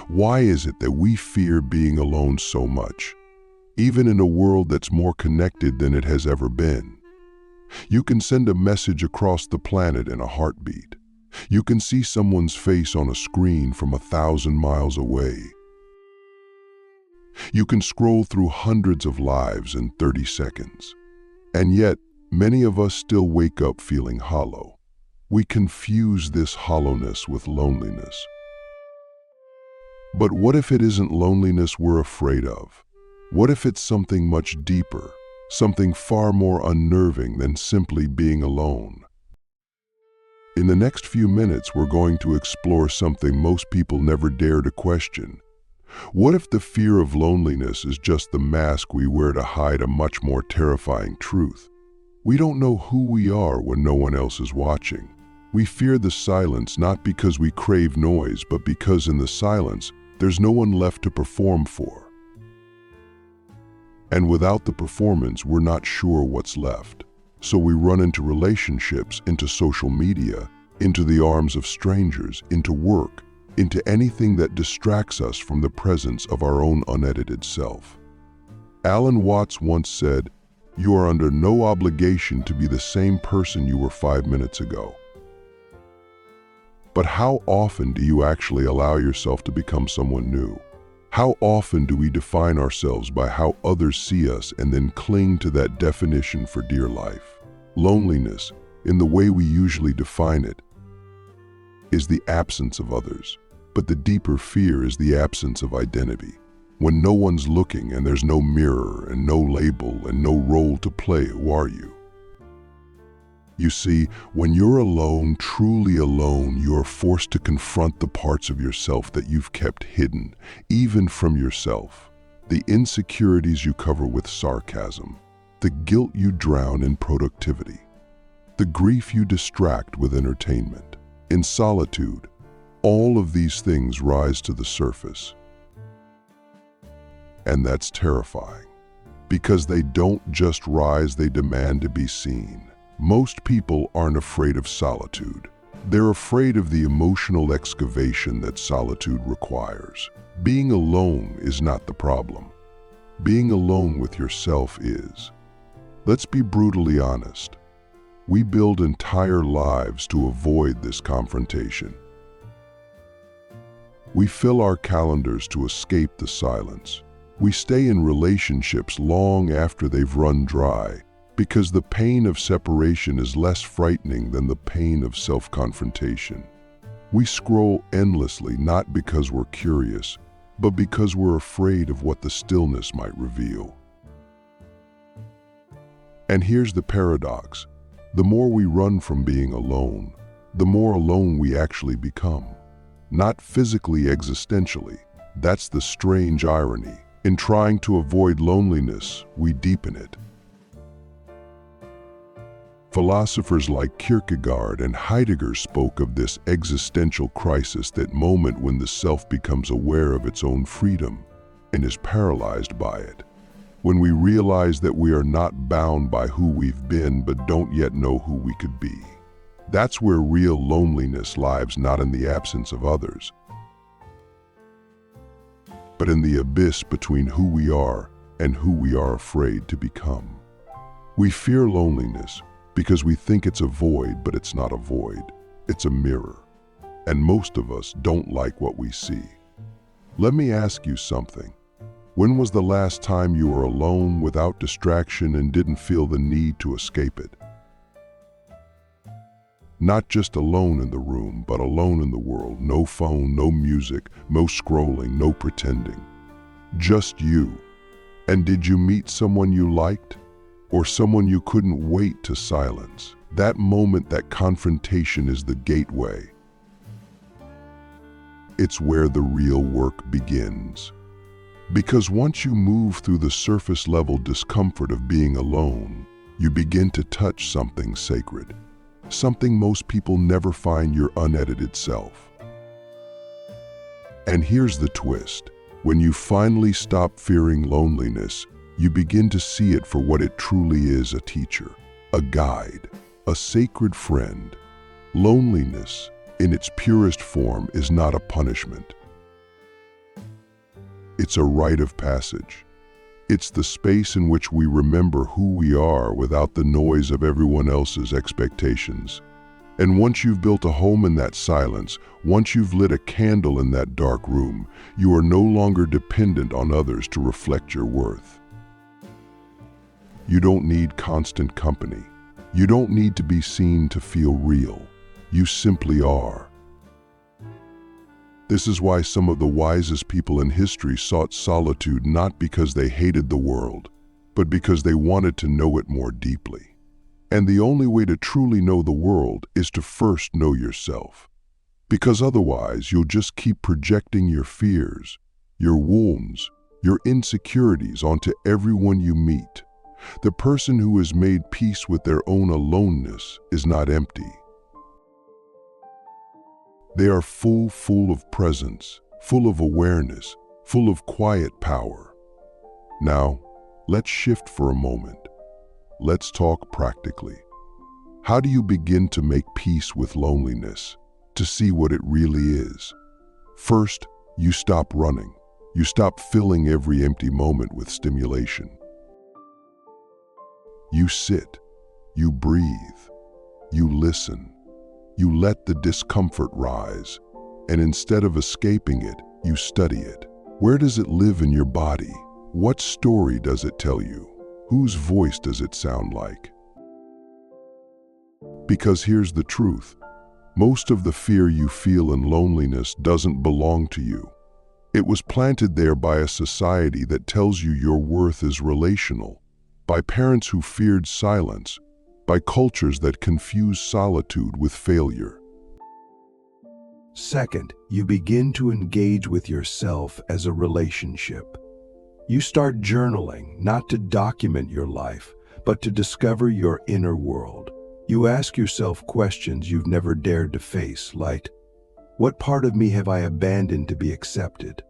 Why is it that we fear being alone so much, even in a world that's more connected than it has ever been? You can send a message across the planet in a heartbeat. You can see someone's face on a screen from 1,000 miles away. You can scroll through hundreds of lives in 30 seconds. And yet, many of us still wake up feeling hollow. We confuse this hollowness with loneliness. But what if it isn't loneliness we're afraid of? What if it's something much deeper, something far more unnerving than simply being alone? In the next few minutes, we're going to explore something most people never dare to question. What if the fear of loneliness is just the mask we wear to hide a much more terrifying truth? We don't know who we are when no one else is watching. We fear the silence not because we crave noise, but because in the silence, there's no one left to perform for. And without the performance, we're not sure what's left. So we run into relationships, into social media, into the arms of strangers, into work, into anything that distracts us from the presence of our own unedited self. Alan Watts once said, "You are under no obligation to be the same person you were 5 minutes ago." But how often do you actually allow yourself to become someone new? How often do we define ourselves by how others see us and then cling to that definition for dear life? Loneliness, in the way we usually define it, is the absence of others. But the deeper fear is the absence of identity. When no one's looking and there's no mirror and no label and no role to play, who are you? You see, when you're alone, truly alone, you're forced to confront the parts of yourself that you've kept hidden, even from yourself. The insecurities you cover with sarcasm, the guilt you drown in productivity, the grief you distract with entertainment. In solitude, all of these things rise to the surface. And that's terrifying, because they don't just rise, they demand to be seen. Most people aren't afraid of solitude. They're afraid of the emotional excavation that solitude requires. Being alone is not the problem. Being alone with yourself is. Let's be brutally honest. We build entire lives to avoid this confrontation. We fill our calendars to escape the silence. We stay in relationships long after they've run dry, because the pain of separation is less frightening than the pain of self-confrontation. We scroll endlessly not because we're curious, but because we're afraid of what the stillness might reveal. And here's the paradox. The more we run from being alone, the more alone we actually become. Not physically, existentially. That's the strange irony. In trying to avoid loneliness, we deepen it. Philosophers like Kierkegaard and Heidegger spoke of this existential crisis, that moment when the self becomes aware of its own freedom and is paralyzed by it. When we realize that we are not bound by who we've been but don't yet know who we could be. That's where real loneliness lies, not in the absence of others, but in the abyss between who we are and who we are afraid to become. We fear loneliness because we think it's a void, but it's not a void. It's a mirror. And most of us don't like what we see. Let me ask you something. When was the last time you were alone without distraction and didn't feel the need to escape it? Not just alone in the room, but alone in the world. No phone, no music, no scrolling, no pretending. Just you. And did you meet someone you liked? Or someone you couldn't wait to silence? That moment, that confrontation, is the gateway. It's where the real work begins. Because once you move through the surface level discomfort of being alone, you begin to touch something sacred. Something most people never find: your unedited self. And here's the twist. When you finally stop fearing loneliness, you begin to see it for what it truly is: a teacher, a guide, a sacred friend. Loneliness, in its purest form, is not a punishment. It's a rite of passage. It's the space in which we remember who we are without the noise of everyone else's expectations. And once you've built a home in that silence, once you've lit a candle in that dark room, you are no longer dependent on others to reflect your worth. You don't need constant company. You don't need to be seen to feel real. You simply are. This is why some of the wisest people in history sought solitude not because they hated the world, but because they wanted to know it more deeply. And the only way to truly know the world is to first know yourself. Because otherwise, you'll just keep projecting your fears, your wounds, your insecurities onto everyone you meet. The person who has made peace with their own aloneness is not empty. They are full of presence, full of awareness, full of quiet power. Now, let's shift for a moment. Let's talk practically. How do you begin to make peace with loneliness, to see what it really is? First, you stop running. You stop filling every empty moment with stimulation. You sit, you breathe, you listen. You let the discomfort rise, and instead of escaping it, you study it. Where does it live in your body? What story does it tell you? Whose voice does it sound like? Because here's the truth. Most of the fear you feel in loneliness doesn't belong to you. It was planted there by a society that tells you your worth is relational, by parents who feared silence, by cultures that confuse solitude with failure. Second, you begin to engage with yourself as a relationship. You start journaling, not to document your life, but to discover your inner world. You ask yourself questions you've never dared to face, like, what part of me have I abandoned to be accepted?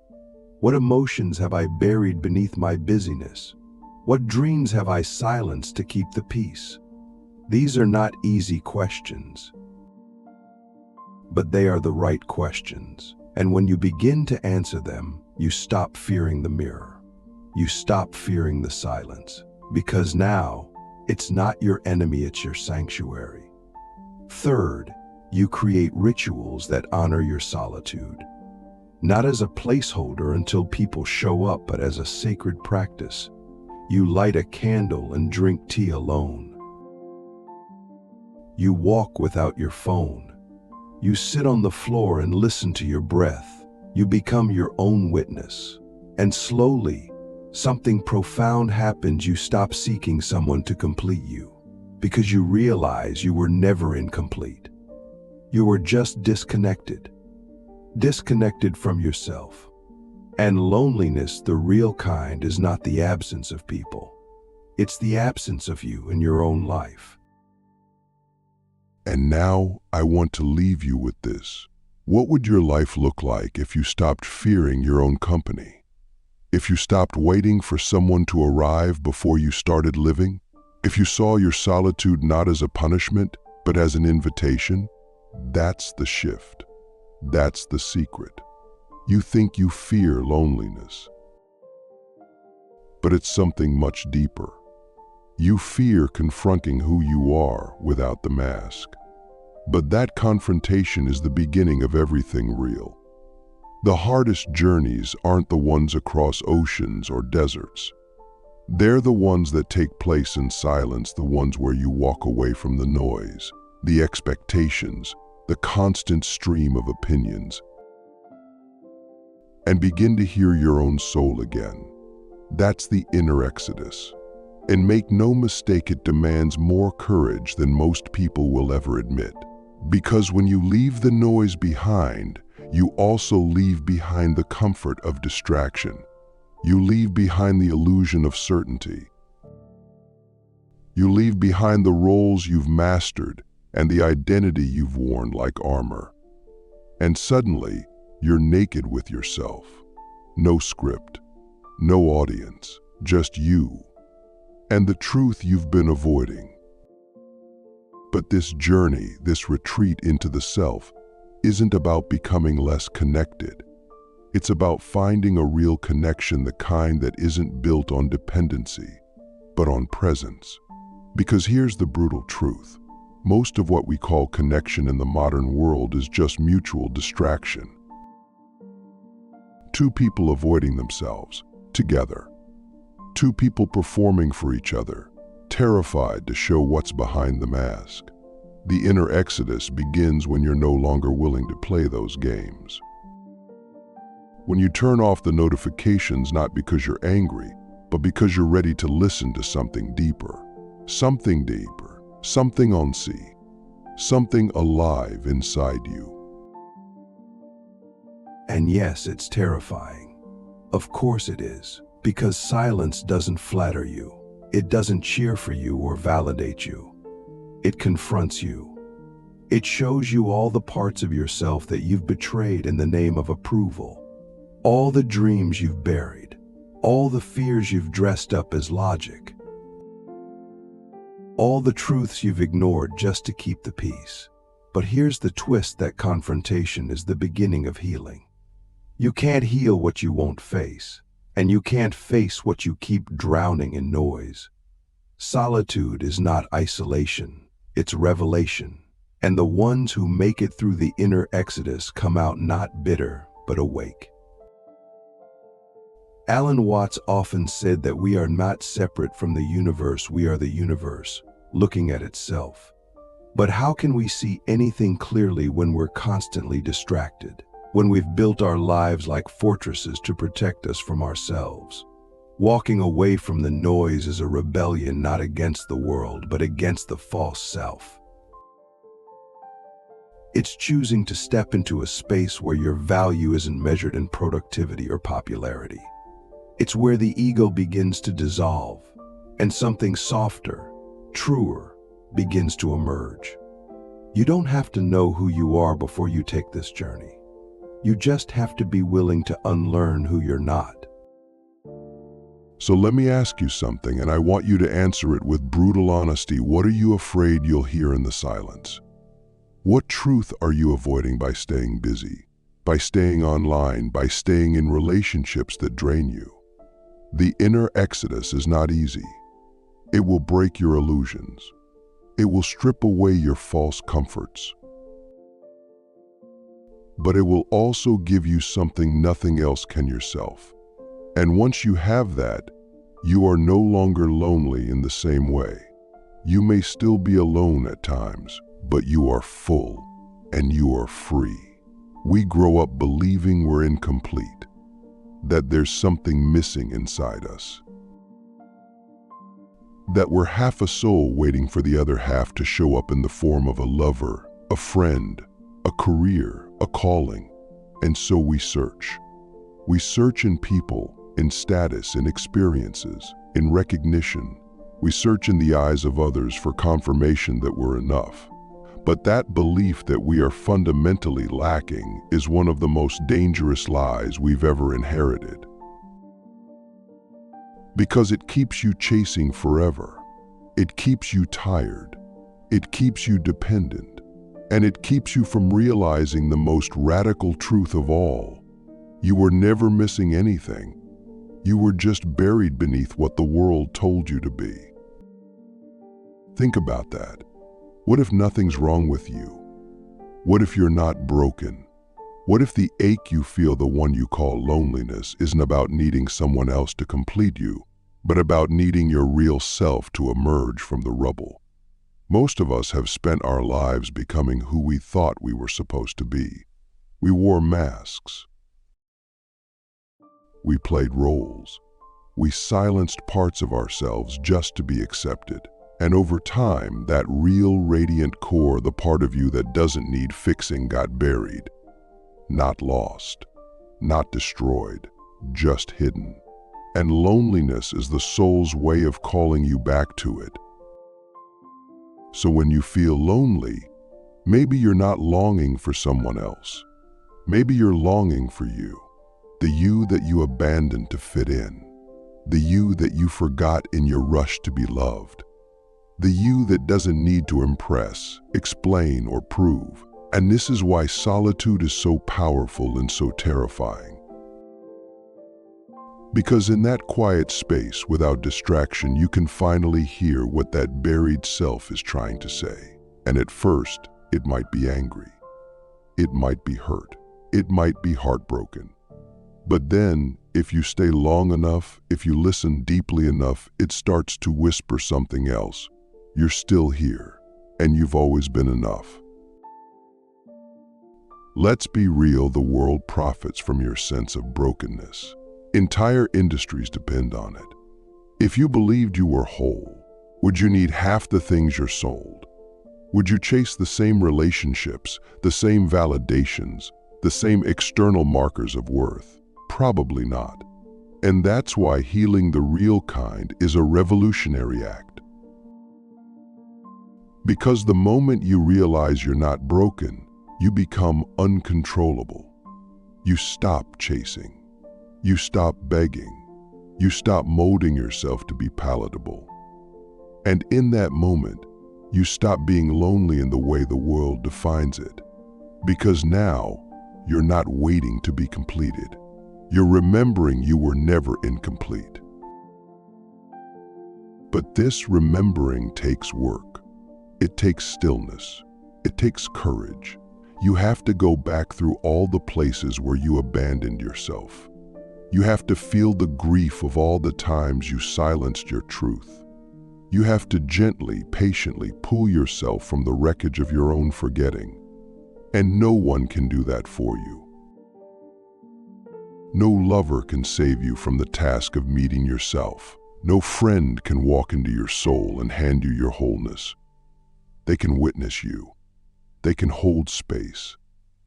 What emotions have I buried beneath my busyness? What dreams have I silenced to keep the peace? These are not easy questions, but they are the right questions. And when you begin to answer them, you stop fearing the mirror. You stop fearing the silence, because now it's not your enemy, it's your sanctuary. Third, you create rituals that honor your solitude, not as a placeholder until people show up, but as a sacred practice. You light a candle and drink tea alone. You walk without your phone. You sit on the floor and listen to your breath. You become your own witness. And slowly, something profound happens. You stop seeking someone to complete you, because you realize you were never incomplete. You were just disconnected from yourself. And loneliness, the real kind, is not the absence of people. It's the absence of you in your own life. And now I want to leave you with this. What would your life look like if you stopped fearing your own company? If you stopped waiting for someone to arrive before you started living? If you saw your solitude not as a punishment, but as an invitation? That's the shift. That's the secret. You think you fear loneliness, but it's something much deeper. You fear confronting who you are without the mask. But that confrontation is the beginning of everything real. The hardest journeys aren't the ones across oceans or deserts. They're the ones that take place in silence, the ones where you walk away from the noise, the expectations, the constant stream of opinions, and begin to hear your own soul again. That's the inner exodus. And make no mistake, it demands more courage than most people will ever admit. Because when you leave the noise behind, you also leave behind the comfort of distraction. You leave behind the illusion of certainty. You leave behind the roles you've mastered and the identity you've worn like armor. And suddenly, you're naked with yourself. No script, no audience, just you and the truth you've been avoiding. But this journey, this retreat into the self, isn't about becoming less connected. It's about finding a real connection, the kind that isn't built on dependency, but on presence. Because here's the brutal truth. Most of what we call connection in the modern world is just mutual distraction. Two people avoiding themselves, together. Two people performing for each other, terrified to show what's behind the mask. The inner exodus begins when you're no longer willing to play those games. When you turn off the notifications, not because you're angry, but because you're ready to listen to something deeper, something unseen, something alive inside you. And yes, it's terrifying. Of course it is, because silence doesn't flatter you. It doesn't cheer for you or validate you. It confronts you. It shows you all the parts of yourself that you've betrayed in the name of approval. All the dreams you've buried, all the fears you've dressed up as logic, all the truths you've ignored just to keep the peace. But here's the twist: that confrontation is the beginning of healing. You can't heal what you won't face, and you can't face what you keep drowning in noise. Solitude is not isolation, it's revelation. And the ones who make it through the inner exodus come out not bitter, but awake. Alan Watts often said that we are not separate from the universe, we are the universe, looking at itself. But how can we see anything clearly when we're constantly distracted? When we've built our lives like fortresses to protect us from ourselves? Walking away from the noise is a rebellion not against the world, but against the false self. It's choosing to step into a space where your value isn't measured in productivity or popularity. It's where the ego begins to dissolve, and something softer, truer, begins to emerge. You don't have to know who you are before you take this journey. You just have to be willing to unlearn who you're not. So let me ask you something, and I want you to answer it with brutal honesty. What are you afraid you'll hear in the silence? What truth are you avoiding by staying busy, by staying online, by staying in relationships that drain you? The inner exodus is not easy. It will break your illusions. It will strip away your false comforts. But it will also give you something nothing else can: yourself. And once you have that, you are no longer lonely in the same way. You may still be alone at times, but you are full and you are free. We grow up believing we're incomplete, that there's something missing inside us, that we're half a soul waiting for the other half to show up in the form of a lover, a friend, a career, a calling. And so we search. We search in people, in status, in experiences, in recognition. We search in the eyes of others for confirmation that we're enough. But that belief that we are fundamentally lacking is one of the most dangerous lies we've ever inherited. Because it keeps you chasing forever. It keeps you tired. It keeps you dependent. And it keeps you from realizing the most radical truth of all. You were never missing anything. You were just buried beneath what the world told you to be. Think about that. What if nothing's wrong with you? What if you're not broken? What if the ache you feel, the one you call loneliness, isn't about needing someone else to complete you, but about needing your real self to emerge from the rubble? Most of us have spent our lives becoming who we thought we were supposed to be. We wore masks. We played roles. We silenced parts of ourselves just to be accepted. And over time, that real radiant core, the part of you that doesn't need fixing, got buried. Not lost, not destroyed, just hidden. And loneliness is the soul's way of calling you back to it. So when you feel lonely, maybe you're not longing for someone else. Maybe you're longing for you. The you that you abandoned to fit in. The you that you forgot in your rush to be loved. The you that doesn't need to impress, explain, or prove. And this is why solitude is so powerful and so terrifying. Because in that quiet space, without distraction, you can finally hear what that buried self is trying to say. And at first, it might be angry. It might be hurt. It might be heartbroken. But then, if you stay long enough, if you listen deeply enough, it starts to whisper something else. You're still here, and you've always been enough. Let's be real, the world profits from your sense of brokenness. Entire industries depend on it. If you believed you were whole, would you need half the things you're sold? Would you chase the same relationships, the same validations, the same external markers of worth? Probably not. And that's why healing the real kind is a revolutionary act. Because the moment you realize you're not broken, you become uncontrollable. You stop chasing. You stop begging. You stop molding yourself to be palatable. And in that moment, you stop being lonely in the way the world defines it. Because now, you're not waiting to be completed. You're remembering you were never incomplete. But this remembering takes work. It takes stillness. It takes courage. You have to go back through all the places where you abandoned yourself. You have to feel the grief of all the times you silenced your truth. You have to gently, patiently pull yourself from the wreckage of your own forgetting. And no one can do that for you. No lover can save you from the task of meeting yourself. No friend can walk into your soul and hand you your wholeness. They can witness you. They can hold space.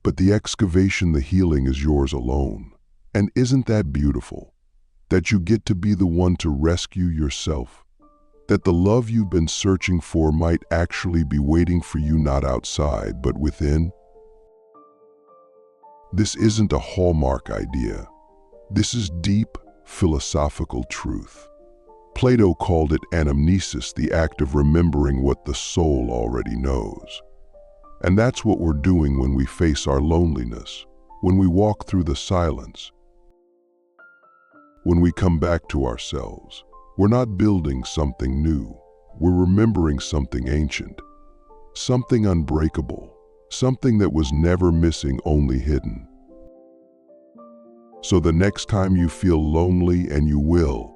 But the excavation, the healing is yours alone. And isn't that beautiful? That you get to be the one to rescue yourself. That the love you've been searching for might actually be waiting for you not outside, but within. This isn't a hallmark idea. This is deep, philosophical truth. Plato called it anamnesis, the act of remembering what the soul already knows. And that's what we're doing when we face our loneliness, when we walk through the silence. When we come back to ourselves, we're not building something new. We're remembering something ancient, something unbreakable, something that was never missing, only hidden. So the next time you feel lonely, and you will,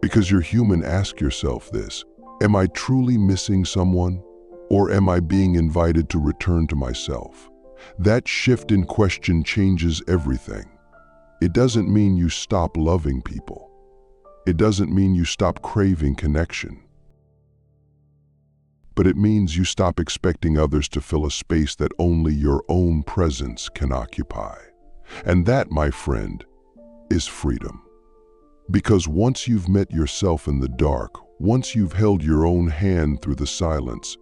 because you're human, ask yourself this: am I truly missing someone? Or am I being invited to return to myself? That shift in question changes everything. It doesn't mean you stop loving people. It doesn't mean you stop craving connection. But it means you stop expecting others to fill a space that only your own presence can occupy. And that, my friend, is freedom. Because once you've met yourself in the dark, once you've held your own hand through the silence,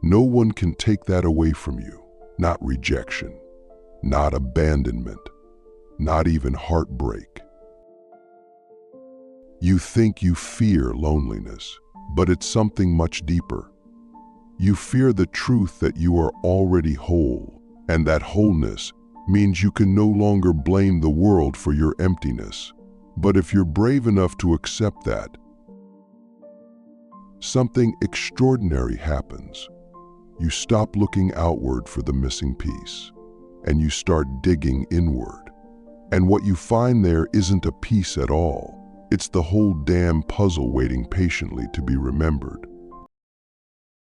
no one can take that away from you. Not rejection, not abandonment, not even heartbreak. You think you fear loneliness, but it's something much deeper. You fear the truth that you are already whole, and that wholeness means you can no longer blame the world for your emptiness. But if you're brave enough to accept that, something extraordinary happens. You stop looking outward for the missing piece, and you start digging inward. And what you find there isn't a piece at all. It's the whole damn puzzle waiting patiently to be remembered.